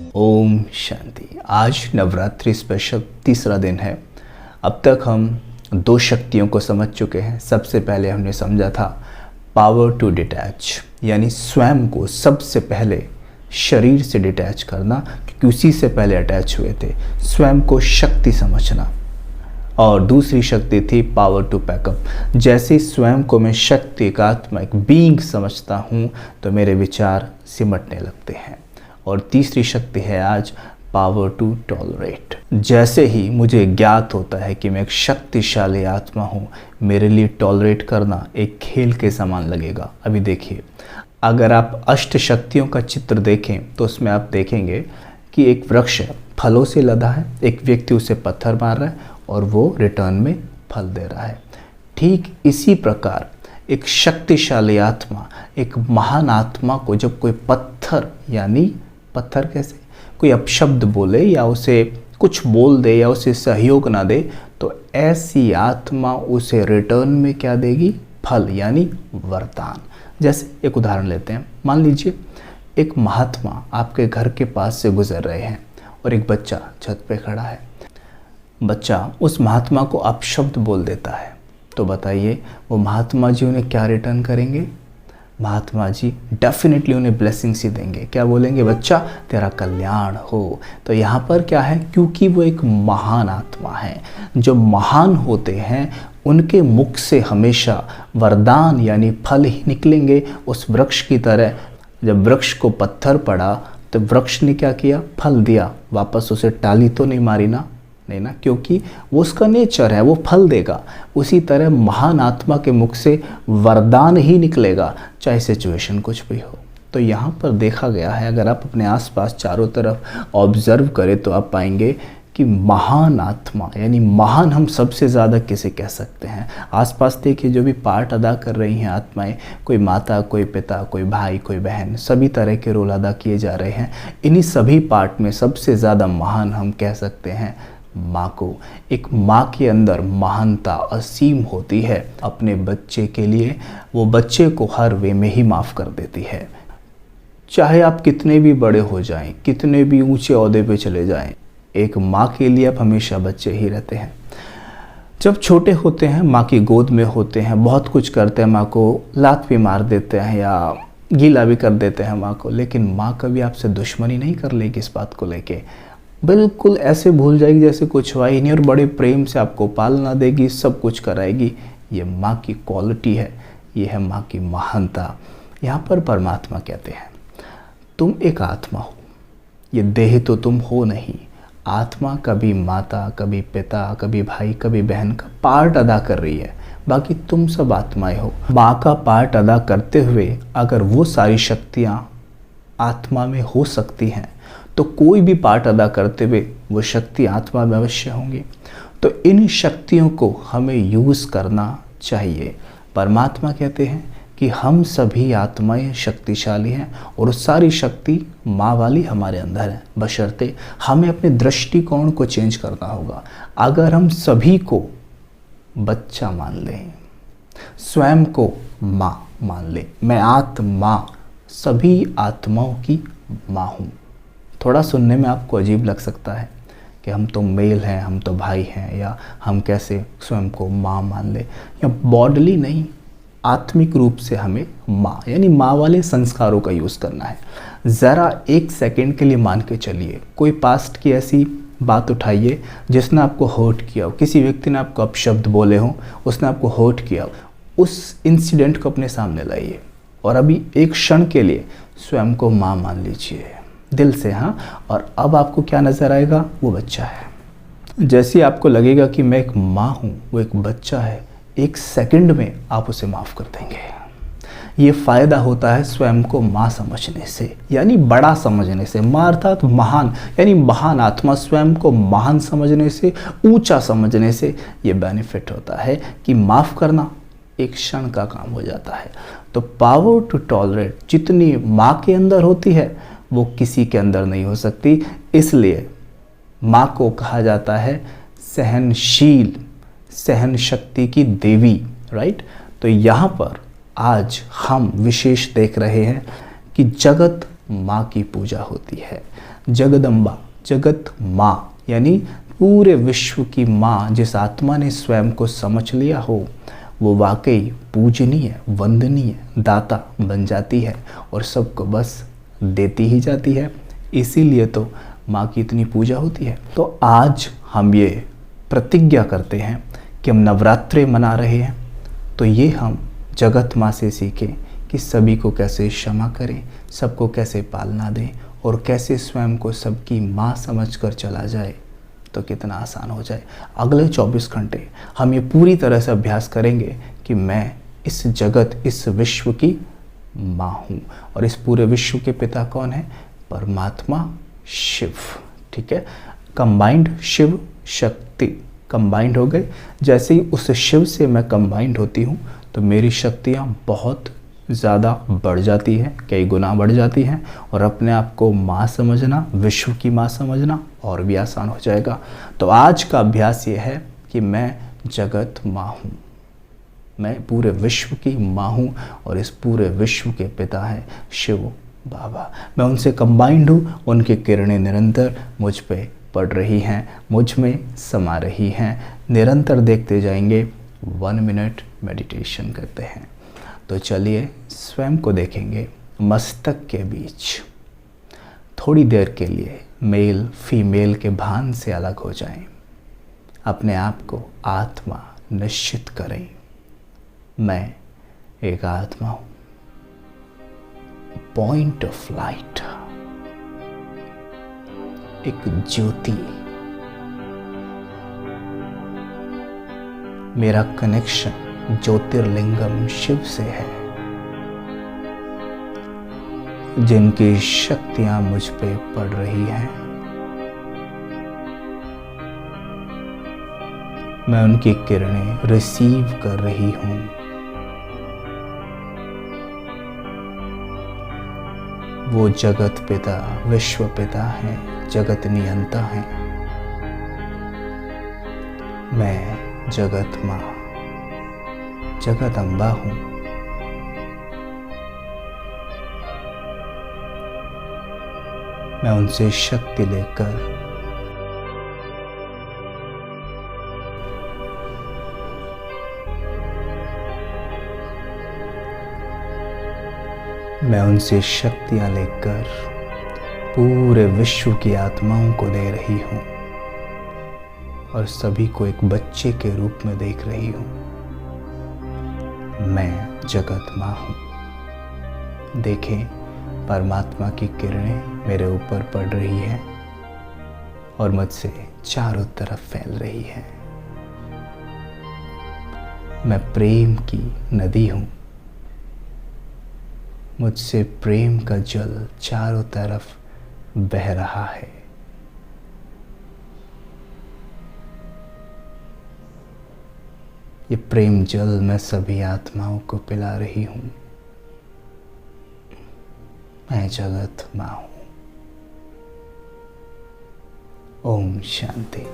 ओम शांति। आज नवरात्रि स्पेशल तीसरा दिन है। अब तक हम दो शक्तियों को समझ चुके हैं। सबसे पहले हमने समझा था पावर टू डिटैच, यानी स्वयं को सबसे पहले शरीर से डिटैच करना, क्योंकि उसी से पहले अटैच हुए थे। स्वयं को शक्ति समझना। और दूसरी शक्ति थी पावर टू पैकअप। जैसे स्वयं को मैं शक्ति, एक आत्मा, एक बीइंग समझता हूँ तो मेरे विचार सिमटने लगते हैं। और तीसरी शक्ति है आज पावर टू टॉलरेट। जैसे ही मुझे ज्ञात होता है कि मैं एक शक्तिशाली आत्मा हूँ, मेरे लिए टॉलरेट करना एक खेल के समान लगेगा। अभी देखिए, अगर आप अष्ट शक्तियों का चित्र देखें तो उसमें आप देखेंगे कि एक वृक्ष फलों से लदा है, एक व्यक्ति उसे पत्थर मार रहा है और वो रिटर्न में फल दे रहा है। ठीक इसी प्रकार एक शक्तिशाली आत्मा, एक महान आत्मा को जब कोई पत्थर, यानी पत्थर कैसे, कोई अपशब्द बोले या उसे कुछ बोल दे या उसे सहयोग ना दे, तो ऐसी आत्मा उसे रिटर्न में क्या देगी? फल, यानी वरदान। जैसे एक उदाहरण लेते हैं। मान लीजिए एक महात्मा आपके घर के पास से गुजर रहे हैं और एक बच्चा छत पे खड़ा है। बच्चा उस महात्मा को अपशब्द बोल देता है, तो बताइए वो महात्मा जी उन्हें क्या रिटर्न करेंगे? महात्मा जी डेफिनेटली उन्हें ब्लेसिंग्स ही देंगे। क्या बोलेंगे? बच्चा तेरा कल्याण हो। तो यहाँ पर क्या है, क्योंकि वो एक महान आत्मा है। जो महान होते हैं उनके मुख से हमेशा वरदान यानी फल ही निकलेंगे। उस वृक्ष की तरह जब वृक्ष को पत्थर पड़ा तो वृक्ष ने क्या किया? फल दिया। वापस उसे टाली तो नहीं मारी ना, नहीं ना, क्योंकि वो उसका नेचर है, वो फल देगा। उसी तरह महान आत्मा के मुख से वरदान ही निकलेगा, चाहे सिचुएशन कुछ भी हो। तो यहाँ पर देखा गया है, अगर आप अपने आसपास चारों तरफ ऑब्जर्व करें तो आप पाएंगे कि महान आत्मा, यानी महान हम सबसे ज़्यादा किसे कह सकते हैं? आसपास देखिए, जो भी पार्ट अदा कर रही हैं आत्माएं, कोई माता, कोई पिता, कोई भाई, कोई बहन, सभी तरह के रोल अदा किए जा रहे हैं। इन्हीं सभी पार्ट में सबसे ज़्यादा महान हम कह सकते हैं माँ को। एक माँ के अंदर महानता असीम होती है। अपने बच्चे के लिए वो बच्चे को हर वे में ही माफ़ कर देती है। चाहे आप कितने भी बड़े हो जाएं, कितने भी ऊंचे ओहदे पे चले जाएं, एक माँ के लिए आप हमेशा बच्चे ही रहते हैं। जब छोटे होते हैं, माँ की गोद में होते हैं, बहुत कुछ करते हैं, माँ को लात भी मार देते हैं या गीला भी कर देते हैं माँ को, लेकिन माँ कभी आपसे दुश्मनी नहीं कर लेगी इस बात को लेके। बिल्कुल ऐसे भूल जाएगी जैसे कुछ हुआ ही नहीं, और बड़े प्रेम से आपको पालना देगी, सब कुछ कराएगी। ये माँ की क्वालिटी है, ये है माँ की महानता। यहाँ पर परमात्मा कहते हैं तुम एक आत्मा हो, ये देह तो तुम हो नहीं। आत्मा कभी माता, कभी पिता, कभी भाई, कभी बहन का पार्ट अदा कर रही है, बाकी तुम सब आत्माएं हो। माँ का पार्ट अदा करते हुए अगर वो सारी शक्तियाँ आत्मा में हो सकती हैं, तो कोई भी पार्ट अदा करते हुए वो शक्ति आत्मा में अवश्य होंगी। तो इन शक्तियों को हमें यूज़ करना चाहिए। परमात्मा कहते हैं कि हम सभी आत्माएं शक्तिशाली हैं और सारी शक्ति माँ वाली हमारे अंदर है, बशर्ते हमें अपने दृष्टिकोण को चेंज करना होगा। अगर हम सभी को बच्चा मान लें, स्वयं को माँ मान लें, मैं आत्मा, सभी आत्माओं की माँ हूँ। थोड़ा सुनने में आपको अजीब लग सकता है कि हम तो मेल हैं, हम तो भाई हैं, या हम कैसे स्वयं को माँ मान ले। या बॉडली नहीं, आत्मिक रूप से हमें माँ, यानी माँ वाले संस्कारों का यूज़ करना है। ज़रा एक सेकंड के लिए मान के चलिए, कोई पास्ट की ऐसी बात उठाइए जिसने आपको हर्ट किया हो, किसी व्यक्ति ने आपको अपशब्द बोले हों, उसने आपको हर्ट किया हो, उस इंसिडेंट को अपने सामने लाइए और अभी एक क्षण के लिए स्वयं को माँ मान लीजिए दिल से। हाँ, और अब आपको क्या नज़र आएगा? वो बच्चा है। जैसे आपको लगेगा कि मैं एक माँ हूँ, वो एक बच्चा है, एक सेकंड में आप उसे माफ़ कर देंगे। ये फ़ायदा होता है स्वयं को माँ समझने से, यानी बड़ा समझने से। माँ अर्थात महान, यानी महान आत्मा। स्वयं को महान समझने से, ऊंचा समझने से ये बेनिफिट होता है कि माफ़ करना एक क्षण का काम हो जाता है। तो पावर टू टॉलरेट जितनी माँ के अंदर होती है वो किसी के अंदर नहीं हो सकती। इसलिए माँ को कहा जाता है सहनशील, सहन शक्ति की देवी, राइट। तो यहाँ पर आज हम विशेष देख रहे हैं कि जगत माँ की पूजा होती है। जगदम्बा, जगत माँ, यानी पूरे विश्व की माँ। जिस आत्मा ने स्वयं को समझ लिया हो वो वाकई पूजनीय, वंदनीय, दाता बन जाती है और सबको बस देती ही जाती है। इसीलिए तो माँ की इतनी पूजा होती है। तो आज हम ये प्रतिज्ञा करते हैं कि हम नवरात्रे मना रहे हैं, तो ये हम जगत माँ से सीखें कि सभी को कैसे क्षमा करें, सबको कैसे पालना दें और कैसे स्वयं को सबकी माँ समझकर चला जाए तो कितना आसान हो जाए। अगले 24 घंटे हम ये पूरी तरह से अभ्यास करेंगे कि मैं इस जगत, इस विश्व की माँ हूँ। और इस पूरे विश्व के पिता कौन है? परमात्मा शिव। ठीक है, कंबाइंड शिव शक्ति कंबाइंड हो गए। जैसे ही उस शिव से मैं कंबाइंड होती हूँ तो मेरी शक्तियाँ बहुत ज़्यादा बढ़ जाती हैं, कई गुना बढ़ जाती हैं और अपने आप को माँ समझना, विश्व की माँ समझना और भी आसान हो जाएगा। तो आज का अभ्यास ये है कि मैं जगत माँ हूँ, मैं पूरे विश्व की माँ हूँ और इस पूरे विश्व के पिता हैं शिव बाबा। मैं उनसे कंबाइंड हूँ, उनकी किरणें निरंतर मुझ पे पड़ रही हैं, मुझ में समा रही हैं। निरंतर देखते जाएंगे। 1 मिनट मेडिटेशन करते हैं। तो चलिए स्वयं को देखेंगे मस्तक के बीच। थोड़ी देर के लिए मेल फीमेल के भान से अलग हो जाएं। अपने आप को आत्मा निश्चित करें। मैं एक आत्मा हूँ, पॉइंट ऑफ लाइट, एक ज्योति। मेरा कनेक्शन ज्योतिर्लिंगम शिव से है, जिनकी शक्तियां मुझ पे पड़ रही हैं। मैं उनकी किरणें रिसीव कर रही हूं। वो जगत पिता, विश्व पिता हैं, जगत नियंता हैं। मैं जगत माँ, जगत अम्बा हूँ। मैं उनसे शक्ति लेकर शक्तियाँ लेकर पूरे विश्व की आत्माओं को दे रही हूँ और सभी को एक बच्चे के रूप में देख रही हूँ। मैं जगत माँ हूँ। देखें, परमात्मा की किरणें मेरे ऊपर पड़ रही हैं और मुझसे चारों तरफ फैल रही हैं। मैं प्रेम की नदी हूँ। मुझसे प्रेम का जल चारों तरफ बह रहा है। ये प्रेम जल मैं सभी आत्माओं को पिला रही हूँ। मैं जगत माँ हूँ। ओम शांति।